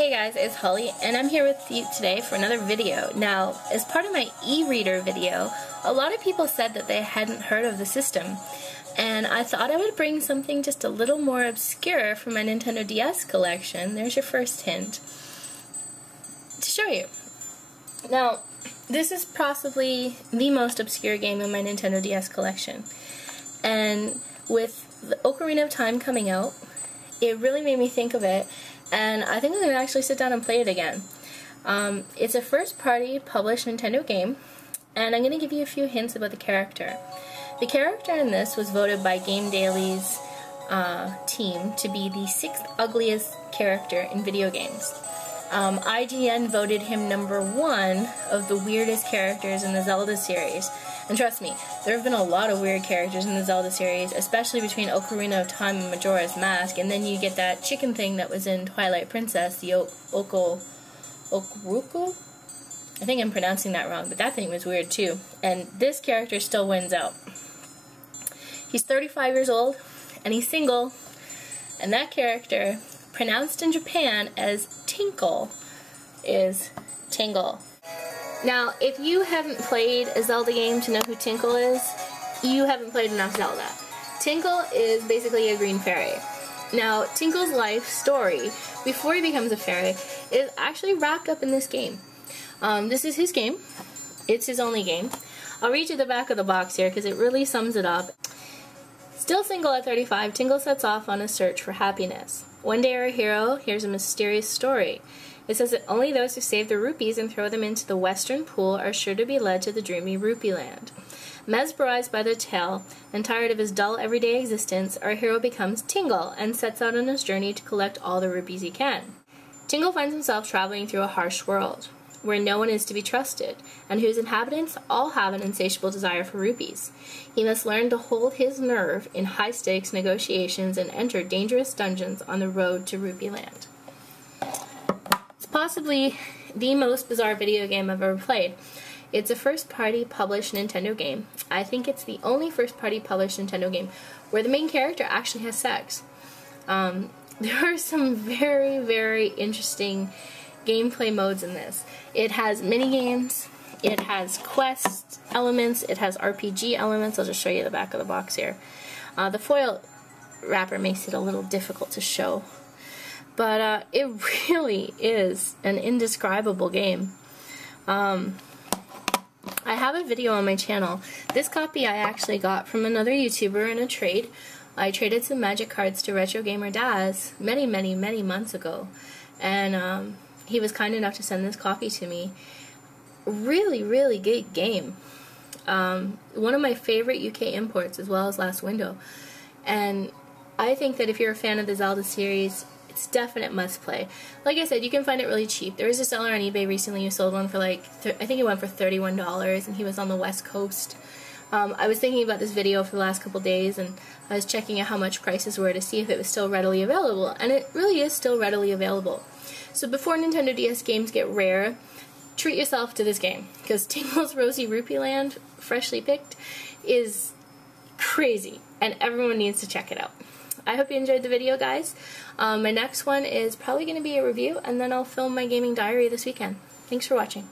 Hey guys, it's Holly, and I'm here with you today for another video. Now, as part of my e-reader video, a lot of people said that they hadn't heard of the system, and I thought I would bring something just a little more obscure from my Nintendo DS collection. There's your first hint to show you. Now, this is possibly the most obscure game in my Nintendo DS collection, and with the Ocarina of Time coming out, it really made me think of it, and I think I'm going to actually sit down and play it again. It's a first-party published Nintendo game, and I'm going to give you a few hints about the character. The character in this was voted by Game Daily's team to be the 6th ugliest character in video games. IGN voted him #1 of the weirdest characters in the Zelda series. And trust me, there have been a lot of weird characters in the Zelda series, especially between Ocarina of Time and Majora's Mask, and then you get that chicken thing that was in Twilight Princess, the Okuruku? I think I'm pronouncing that wrong, but that thing was weird too. And this character still wins out. He's 35 years old, and he's single, and that character, pronounced in Japan as Tinkle, is Tingle. Now, if you haven't played a Zelda game to know who Tinkle is, you haven't played enough Zelda. Tinkle is basically a green fairy. Now, Tinkle's life story, before he becomes a fairy, is actually wrapped up in this game. This is his game. It's his only game. I'll read you the back of the box here because it really sums it up. Still single at 35, Tinkle sets off on a search for happiness. One day our hero hears a mysterious story. It says that only those who save the rupees and throw them into the western pool are sure to be led to the dreamy rupee land. Mesmerized by the tale and tired of his dull everyday existence, our hero becomes Tingle and sets out on his journey to collect all the rupees he can. Tingle finds himself traveling through a harsh world, where no one is to be trusted, and whose inhabitants all have an insatiable desire for rupees. He must learn to hold his nerve in high-stakes negotiations and enter dangerous dungeons on the road to Rupee Land. It's possibly the most bizarre video game I've ever played. It's a first-party published Nintendo game. I think it's the only first-party published Nintendo game where the main character actually has sex. There are some very, very interesting gameplay modes in this. It has mini-games, it has quest elements, it has RPG elements. I'll just show you the back of the box here. The foil wrapper makes it a little difficult to show, but it really is an indescribable game. I have a video on my channel. This copy I actually got from another YouTuber in a trade. I traded some magic cards to Retro Gamer Daz many, many, many months ago, and he was kind enough to send this copy to me. Really, really good game. One of my favorite UK imports, as well as Last Window. And I think that if you're a fan of the Zelda series, it's definite must play. Like I said, you can find it really cheap. There was a seller on eBay recently who sold one for like, I think it went for $31, and he was on the West Coast. I was thinking about this video for the last couple days, and I was checking out how much prices were to see if it was still readily available, and it really is still readily available. So before Nintendo DS games get rare, treat yourself to this game, because Tingle's Rosy Rupee Land, freshly picked, is crazy, and everyone needs to check it out. I hope you enjoyed the video, guys. My next one is probably going to be a review, and then I'll film my gaming diary this weekend. Thanks for watching.